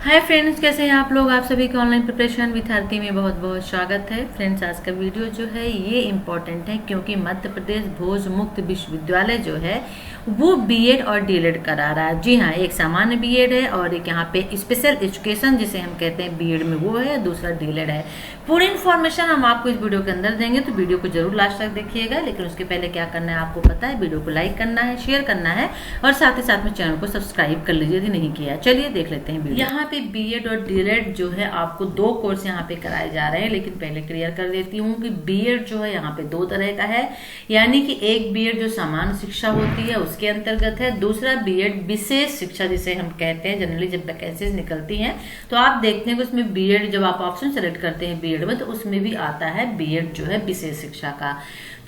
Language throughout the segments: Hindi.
हाय फ्रेंड्स, कैसे हैं आप लोग। आप सभी के ऑनलाइन प्रिपरेशन विथ आरती में बहुत बहुत स्वागत है। फ्रेंड्स, आज का वीडियो जो है ये इम्पोर्टेंट है क्योंकि मध्य प्रदेश भोज मुक्त विश्वविद्यालय जो है वो बीएड और डीएलएड करा रहा है। जी हाँ, एक सामान्य बीएड है और एक यहाँ पे स्पेशल एजुकेशन जिसे हम कहते हैं बीएड में वो है, दूसरा डीएलएड है। पूरी इन्फॉर्मेशन हम आपको इस वीडियो के अंदर देंगे, तो वीडियो को जरूर लास्ट तक देखिएगा। लेकिन उसके पहले क्या करना है आपको पता है, वीडियो को लाइक करना है, शेयर करना है और साथ ही साथ में चैनल को सब्सक्राइब कर लीजिए यदि नहीं किया। चलिए देख लेते हैं वीडियो। यहाँ पे बीएड और डीएलएड जो है आपको दो कोर्स यहाँ पे कराए जा रहे हैं, लेकिन पहले क्लियर कर देती हूँ कि बीएड जो है यहाँ पे दो तरह का है। यानी कि एक बीएड जो सामान्य शिक्षा होती है उसके अंतर्गत है, दूसरा बीएड विशेष शिक्षा जिसे हम कहते हैं। जनरली जब वैकेंसीज निकलती हैं तो आप देखते हैं कि उसमें बीएड जब आप ऑप्शन सेलेक्ट करते हैं बीएड में तो उसमें भी आता है बीएड जो है विशेष शिक्षा का।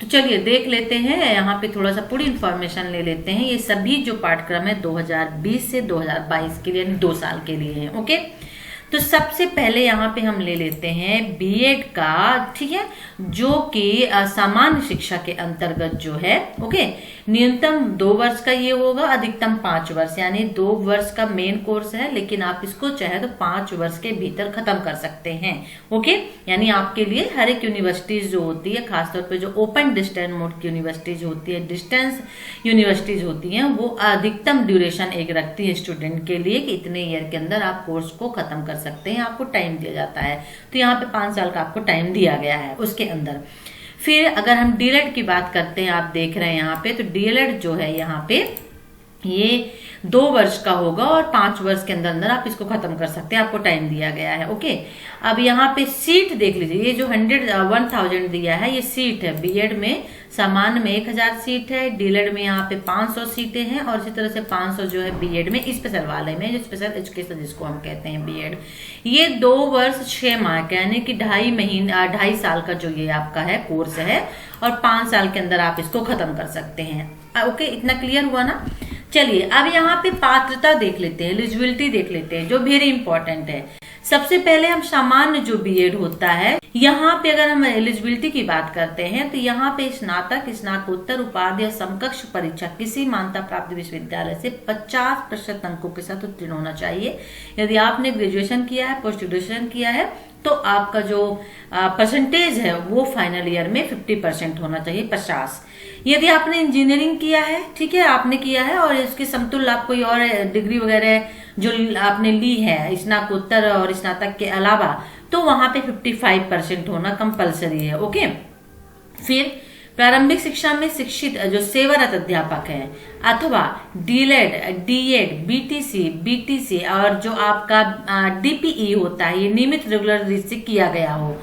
तो चलिए देख लेते हैं, यहाँ पे थोड़ा सा पूरी इन्फॉर्मेशन ले लेते हैं। ये सभी जो पाठ्यक्रम है 2020 से 2022 के लिए यानी 2 साल के लिए है। ओके, तो सबसे पहले यहाँ पे हम ले लेते हैं बीएड का, ठीक है, जो कि सामान्य शिक्षा के अंतर्गत जो है। ओके, न्यूनतम 2 वर्ष का ये होगा, अधिकतम 5 वर्ष, यानी 2 वर्ष का मेन कोर्स है, लेकिन आप इसको चाहे तो 5 वर्ष के भीतर खत्म कर सकते हैं। ओके, यानी आपके लिए हर एक यूनिवर्सिटीज जो होती है, खासतौर पे जो ओपन डिस्टेंस मोड की यूनिवर्सिटीज होती है, डिस्टेंस यूनिवर्सिटीज होती हैं, वो अधिकतम ड्यूरेशन एक रखती है स्टूडेंट के लिए कि इतने ईयर के अंदर आप कोर्स को खत्म कर सकते हैं, आपको टाइम दिया जाता है। तो यहाँ पे 5 साल का आपको टाइम दिया गया है उसके अंदर। फिर अगर हम डीएलएड की बात करते हैं, आप देख रहे हैं यहाँ पे, तो डीएलएड जो है यहाँ पे ये 2 वर्ष का होगा और 5 वर्ष के अंदर अंदर आप इसको खत्म कर सकते हैं, आपको टाइम दिया गया है। ओके, अब यहाँ पे सीट देख लीजिए, ये जो 1000 दिया है ये सीट है। बीएड में सामान्य में 1000 सीट है, डीएलएड में यहाँ पे 500 सीटें हैं और इसी तरह से 500 जो है बीएड में स्पेशल वाले में, जो स्पेशल एजुकेशन जिसको हम कहते हैं बीएड। ये 2 वर्ष 6 माह का यानी कि 2.5 साल का जो ये आपका है कोर्स है और 5 साल के अंदर आप इसको खत्म कर सकते हैं। ओके, इतना क्लियर हुआ ना। चलिए अब यहाँ पे पात्रता देख लेते हैं, एलिजिबिलिटी देख लेते हैं, जो वेरी इंपॉर्टेंट है। सबसे पहले हम सामान्य जो बीएड होता है, यहाँ पे अगर हम एलिजिबिलिटी की बात करते हैं तो यहाँ पे स्नातक, स्नातकोत्तर, उपाधि या समकक्ष परीक्षा किसी मान्यता प्राप्त विश्वविद्यालय से 50% अंकों के साथ उत्तीर्ण होना चाहिए। यदि आपने ग्रेजुएशन किया है, पोस्ट ग्रेजुएशन किया है, तो आपका जो परसेंटेज है वो फाइनल ईयर में 50% होना चाहिए, 50। यदि आपने इंजीनियरिंग किया है, ठीक है, आपने किया है और इसके समतुल्य आप कोई और डिग्री वगैरह जो आपने ली है स्नातकोत्तर और स्नातक के अलावा, तो वहां पे 55% होना कंपलसरी है। ओके, फिर प्रारंभिक शिक्षा में शिक्षित जो सेवारत अध्यापक है अथवा डीएलएड, डीएड, बीटीसी और जो आपका डीपीई होता है, ये नियमित रेगुलर से किया गया हो।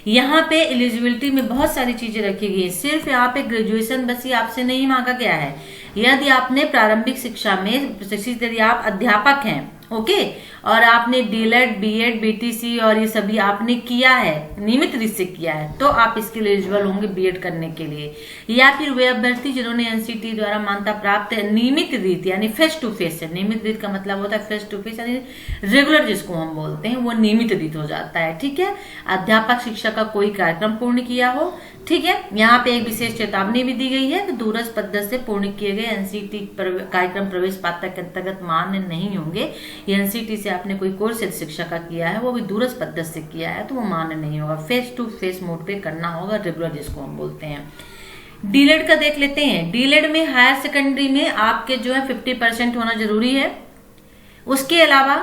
यहाँ पे एलिजिबिलिटी में बहुत सारी चीजें रखी गई है, सिर्फ यहाँ पे ग्रेजुएशन बस ही आपसे नहीं मांगा गया है। यदि आपने प्रारंभिक शिक्षा में शिक्षित, यदि आप अध्यापक हैं, ओके, और आपने डीएलएड, बीएड, बीटीसी और ये सभी आपने किया है, नियमित रीत से किया है, तो आप इसके लिए एलिजिबल होंगे बीएड करने के लिए। या फिर वे अभ्यर्थी जिन्होंने एनसीटी द्वारा मान्यता प्राप्त नियमित रीत यानी फेस टू फेस है, नियमित रीत का मतलब होता है फेस टू फेस यानी रेगुलर जिसको हम बोलते हैं, वो नियमित रीत हो जाता है। ठीक है, अध्यापक शिक्षा का कोई कार्यक्रम पूर्ण किया हो। ठीक है, यहाँ पे एक विशेष चेतावनी भी दी गई है कि दूरस्थ पद्धति से पूर्ण किए गए एनसीटी कार्यक्रम प्रवेश पात्रता के अंतर्गत मान्य नहीं होंगे। एनसीटी से आपने कोई कोर्स शिक्षा का किया है, वो भी दूरस्थ पद्धति से किया है, तो वो मान्य नहीं होगा। फेस टू फेस मोड पे करना होगा, रेगुलर जिसको हम बोलते हैं। डीएलएड का देख लेते हैं। डीएलएड में हायर सेकेंडरी में आपके जो है 50% होना जरूरी है। उसके अलावा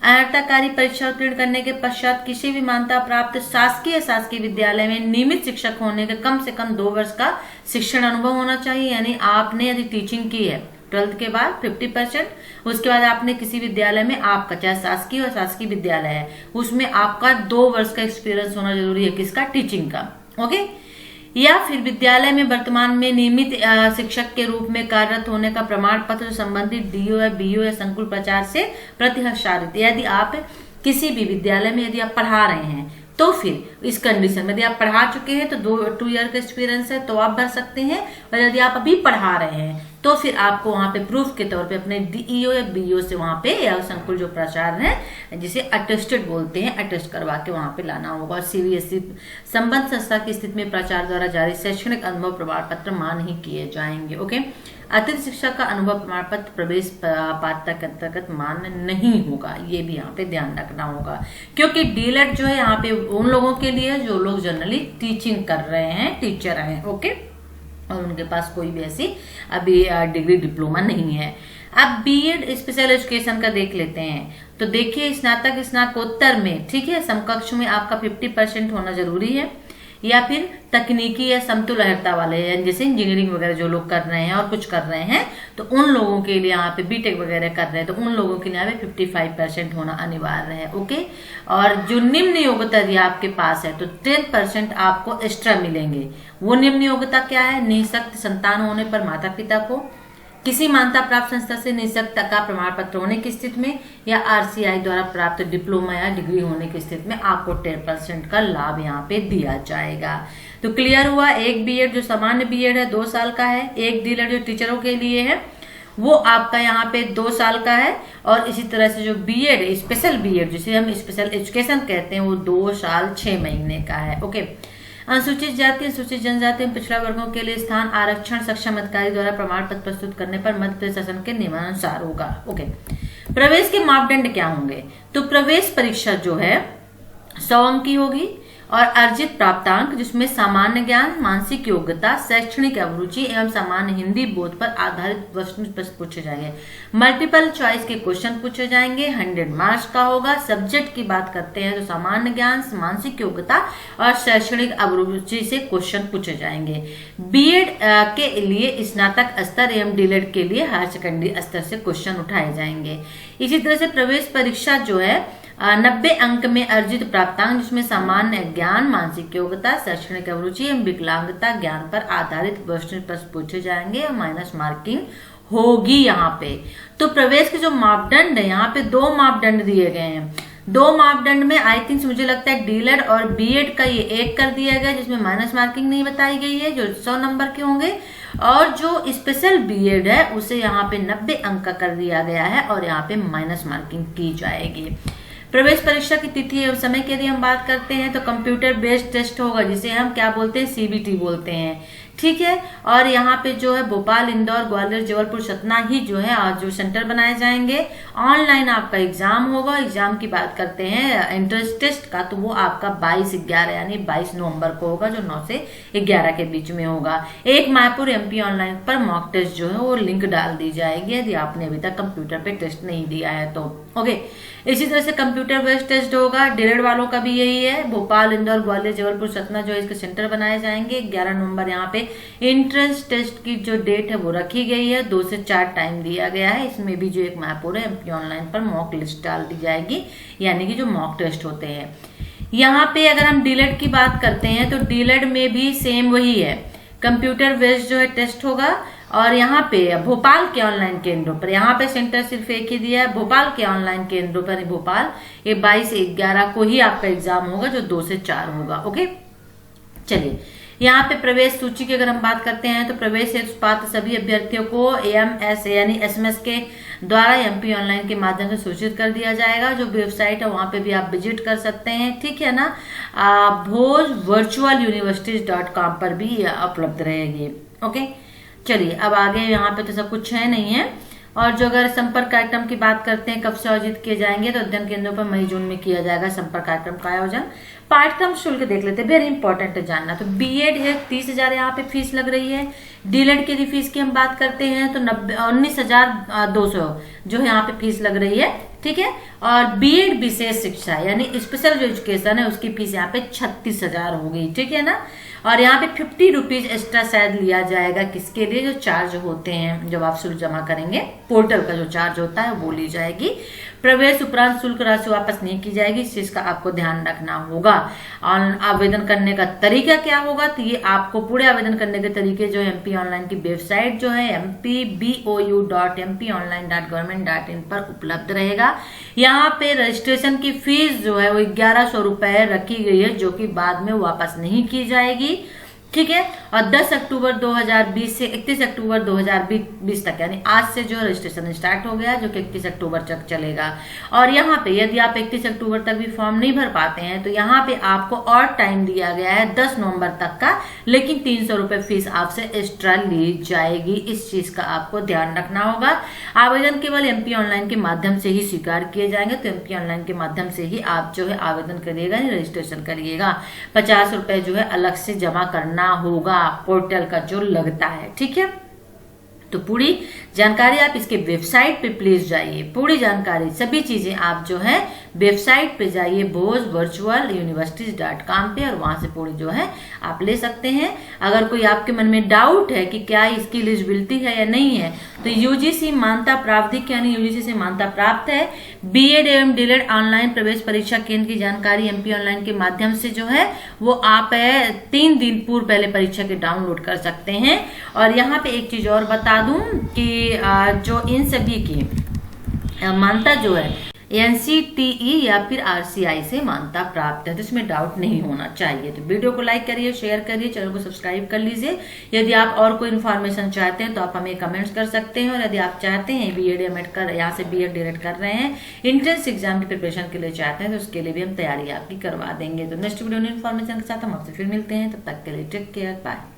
अर्हताकारी परीक्षा उत्तीर्ण करने के पश्चात किसी भी मान्यता प्राप्त शासकीय विद्यालय में नियमित शिक्षक होने का कम से कम 2 वर्ष का शिक्षण अनुभव होना चाहिए। यानी आपने यदि टीचिंग की है 12th के बाद 50%, उसके बाद आपने किसी विद्यालय में, आपका चाहे शासकीय और शासकीय विद्यालय है, उसमें आपका 2 वर्ष का एक्सपीरियंस होना जरूरी है। किसका? टीचिंग का। ओके, या फिर विद्यालय में वर्तमान में नियमित शिक्षक के रूप में कार्यरत होने का प्रमाण पत्र संबंधित डीओ या बीओ या संकुल प्राचार्य से प्रति हस्ताक्षरित। यदि आप किसी भी विद्यालय में यदि आप पढ़ा रहे हैं तो फिर इस कंडीशन में यदि आप पढ़ा चुके हैं तो 2 ईयर का एक्सपीरियंस है तो आप भर सकते हैं, और यदि आप अभी पढ़ा रहे हैं तो फिर आपको वहां पे प्रूफ के तौर पे अपने डीईओ या बीईओ से वहां पे या संकुल जो प्राचार्य है जिसे अटेस्टेड बोलते हैं, अटेस्ट करवा के वहां पे लाना होगा। और सीबीएसई संबद्ध संस्था की स्थिति में प्राचार्य द्वारा जारी शैक्षणिक अनुभव प्रमाण पत्र मान्य नहीं किए जाएंगे। ओके, अतिरिक्त शिक्षा का अनुभव प्रमाण पत्र प्रवेश पात्रता के अंतर्गत मान्य नहीं होगा, ये भी यहाँ पे ध्यान रखना होगा, क्योंकि डीएलएड जो है यहाँ पे उन लोगों के लिए जो लोग जनरली टीचिंग कर रहे हैं, टीचर हैं। ओके, और उनके पास कोई भी ऐसी अभी डिग्री डिप्लोमा नहीं है। अब बीएड स्पेशल एजुकेशन का देख लेते हैं। तो देखिए, स्नातक स्नातकोत्तर में, ठीक है, समकक्ष में आपका 50% होना जरूरी है, या फिर तकनीकी या समतुल्य अर्हता वाले हैं, जैसे इंजीनियरिंग वगैरह जो लोग कर रहे हैं और कुछ कर रहे हैं, तो उन लोगों के लिए यहाँ पे बीटेक वगैरह कर रहे हैं, तो उन लोगों के लिए यहाँ पे 55% होना अनिवार्य है। ओके, और जो निम्न योग्यता यदि आपके पास है तो 10% आपको एक्स्ट्रा मिलेंगे। वो निम्न योग्यता क्या है? निःशक्त संतान होने पर माता पिता को, किसी मान्यता प्राप्त संस्था से निःशक्त का प्रमाण पत्र होने की स्थिति में, या आरसीआई द्वारा प्राप्त डिप्लोमा या डिग्री होने की स्थिति में आपको 10% का लाभ यहाँ पे दिया जाएगा। तो क्लियर हुआ, एक बीएड जो सामान्य बीएड है 2 साल का है, एक डीएलएड जो टीचरों के लिए है वो आपका यहाँ पे 2 साल का है, और इसी तरह से जो बीएड स्पेशल बीएड जिसे हम स्पेशल एजुकेशन कहते हैं वो 2 साल 6 महीने का है। ओके, अनुसूचित जाति, अनुसूचित जनजाति एवं पिछड़ा वर्गों के लिए स्थान आरक्षण सक्षम अधिकारी द्वारा प्रमाण पत्र प्रस्तुत करने पर मध्य प्रदेश शासन के नियमानुसार होगा। ओके, प्रवेश के मापदंड क्या होंगे? तो प्रवेश परीक्षा जो है 100 अंक की होगी, और अर्जित प्राप्तांक जिसमें सामान्य ज्ञान, मानसिक योग्यता, शैक्षणिक अभिरुचि एवं सामान्य हिंदी बोध पर आधारित प्रश्न पूछे जाएंगे। मल्टीपल चॉइस के क्वेश्चन पूछे जाएंगे, 100 मार्क्स का होगा। सब्जेक्ट की बात करते हैं तो सामान्य ज्ञान, मानसिक योग्यता और शैक्षणिक अभिरुचि से क्वेश्चन पूछे जाएंगे। बीएड के लिए स्नातक स्तर एवं डीएलएड के लिए हायर सेकेंडरी स्तर से क्वेश्चन उठाए जाएंगे। इसी तरह से प्रवेश परीक्षा जो है 90 अंक में अर्जित प्राप्तांक जिसमें सामान्य ज्ञान, मानसिक योग्यता, शैक्षणिक अभिरुचि एवं विकलांगता ज्ञान पर आधारित प्रश्न पूछे जाएंगे और माइनस मार्किंग होगी यहाँ पे। तो प्रवेश के जो मापदंड है यहाँ पे 2 मापदंड दिए गए हैं। 2 मापदंड में आई थिंक मुझे लगता है डीएलएड और बीएड का ये 1 कर दिया गया, जिसमें माइनस मार्किंग नहीं बताई गई है, जो 100 नंबर के होंगे, और जो स्पेशल बीएड है उसे यहाँ पे 90 अंक का कर दिया गया है और यहाँ पे माइनस मार्किंग की जाएगी। प्रवेश परीक्षा की तिथि एवं समय की यदि हम बात करते हैं तो कंप्यूटर बेस्ड टेस्ट होगा, जिसे हम क्या बोलते हैं? सीबीटी बोलते हैं, ठीक है। और यहाँ पे जो है भोपाल, इंदौर, ग्वालियर, जबलपुर, सतना ही जो है आज जो सेंटर बनाए जाएंगे। ऑनलाइन आपका एग्जाम होगा। एग्जाम की बात करते हैं एंट्रेंस टेस्ट का, तो वो आपका 22/11 यानी 22 नवंबर को होगा, जो 9 से 11 के बीच में होगा। एक मायपुर एमपी ऑनलाइन पर मॉक टेस्ट जो है वो लिंक डाल दी जाएगी यदि आपने अभी तक कंप्यूटर पे टेस्ट नहीं दिया है तो। ओके, इसी तरह से कंप्यूटर बेस्ड टेस्ट होगा। डीएलएड वालों का भी यही है। भोपाल, इंदौर, ग्वालियर, जबलपुर, सतना जो है इसके सेंटर बनाए जाएंगे। 11 नवंबर यहाँ पे एंट्रेंस टेस्ट की जो डेट है वो रखी गई है। 2 से 4 टाइम दिया गया है। इसमें भी जो एक मायपुर है एमपी ऑनलाइन पर मॉक लिस्ट डाल दी जाएगी, यानी कि जो मॉक टेस्ट होते हैं। यहाँ पे अगर हम डीएलएड की बात करते हैं तो डीएलएड में भी सेम वही है, कंप्यूटर बेस्ड जो है टेस्ट होगा। और यहाँ पे भोपाल के ऑनलाइन केंद्रों पर, यहाँ पे सेंटर सिर्फ एक ही दिया है, भोपाल के ऑनलाइन केंद्रों पर भोपाल ये 22/11 को ही आपका एग्जाम होगा, जो 2 से 4 होगा। ओके, चलिए यहाँ पे प्रवेश सूची की अगर हम बात करते हैं तो प्रवेश हेतु पात्र सभी अभ्यर्थियों को एएमएस यानी एसएमएस के द्वारा एमपी ऑनलाइन के माध्यम से सूचित कर दिया जाएगा। जो वेबसाइट है वहां पे भी आप विजिट कर सकते हैं, ठीक है ना। भोजvirtualuniversities.com पर भी उपलब्ध रहेगी। ओके, चलिए अब आगे यहाँ पे तो सब कुछ है नहीं है। और जो अगर संपर्क कार्यक्रम की बात करते हैं कब से आयोजित किए जाएंगे तो अध्ययन केंद्रों पर मई जून में किया जाएगा संपर्क कार्यक्रम का आयोजन। पाठ्यक्रम शुल्क देख लेते हैं, वेरी इंपॉर्टेंट है जानना। तो बीएड है 30,000 यहाँ पे फीस लग रही है। डीएलएड की फीस की हम बात करते हैं तो 19,200 जो है यहाँ पे फीस लग रही है, ठीक है। और बीएड विशेष शिक्षा यानी स्पेशल जो एजुकेशन है उसकी फीस यहाँ पे 36,000 होगी, ठीक है ना। और यहाँ पे 50 रुपीज एक्स्ट्रा शायद लिया जाएगा, किसके लिए? जो चार्ज होते हैं जब आप शुल्क जमा करेंगे, पोर्टल का जो चार्ज होता है वो ली जाएगी। प्रवेश उपरांत शुल्क राशि वापस नहीं की जाएगी, इस चीज का आपको ध्यान रखना होगा। आवेदन करने का तरीका क्या होगा? तो ये आपको पूरे आवेदन करने के तरीके जो है एमपी ऑनलाइन की वेबसाइट जो है mpbou.mpionline.government.in पर उपलब्ध रहेगा। यहाँ पे रजिस्ट्रेशन की फीस जो है वो 1100 रुपए रखी गई है, जो कि बाद में वापस नहीं की जाएगी। ठीक है। और 10 अक्टूबर 2020 से 31 अक्टूबर 2020 तक, यानी आज से जो रजिस्ट्रेशन स्टार्ट हो गया, जो कि 31 अक्टूबर तक चलेगा। और यहाँ पे यदि आप 31 अक्टूबर तक भी फॉर्म नहीं भर पाते हैं तो यहाँ पे आपको और टाइम दिया गया है 10 नवंबर तक का, लेकिन 300 रुपए फीस आपसे एक्स्ट्रा ली जाएगी। इस चीज का आपको ध्यान रखना होगा। आवेदन केवल एमपी ऑनलाइन के माध्यम से ही स्वीकार किए जाएंगे, तो एमपी ऑनलाइन के माध्यम से ही आप जो है आवेदन करिएगा, रजिस्ट्रेशन करिएगा। 50 रुपए जो है अलग से जमा करना होगा, पोर्टल का जो लगता है, ठीक है। तो पूरी जानकारी आप इसके वेबसाइट पे प्लीज जाइए, पूरी जानकारी सभी चीजें आप जो है वेबसाइट पे जाइए bhojvirtualuniversities.com पे, और वहां से पूरी जो है आप ले सकते हैं। अगर कोई आपके मन में डाउट है कि क्या इसकी एलिजिबिलिटी है या नहीं है, तो यूजीसी मान्यता प्राप्त, यानी यूजीसी से मान्यता प्राप्त है बीएड एवं डीएलएड ऑनलाइन प्रवेश परीक्षा केंद्र की जानकारी एमपी ऑनलाइन के माध्यम से जो है वो आप 3 दिन पूर्व पहले परीक्षा के डाउनलोड कर सकते हैं। और यहाँ पे एक चीज और बता दूं कि जो इन सभी की मान्यता जो है एनसीटीई या फिर आरसीआई से मान्यता प्राप्त है, तो इसमें डाउट नहीं होना चाहिए। तो वीडियो को लाइक करिए, शेयर करिए, चैनल को सब्सक्राइब कर लीजिए। यदि आप और कोई इन्फॉर्मेशन चाहते हैं तो आप हमें कमेंट्स कर सकते हैं। और यदि आप चाहते हैं बीएड एमएड कर, यहाँ से बीएड डीएलएड कर रहे हैं, एंट्रेंस एग्जाम की प्रिपरेशन के लिए चाहते हैं, तो उसके लिए भी हम तैयारी आपकी करवा देंगे। तो नेक्स्ट वीडियो में इन्फॉर्मेशन के साथ हम आपसे फिर मिलते हैं, तब तक के लिए टेक केयर, बाय।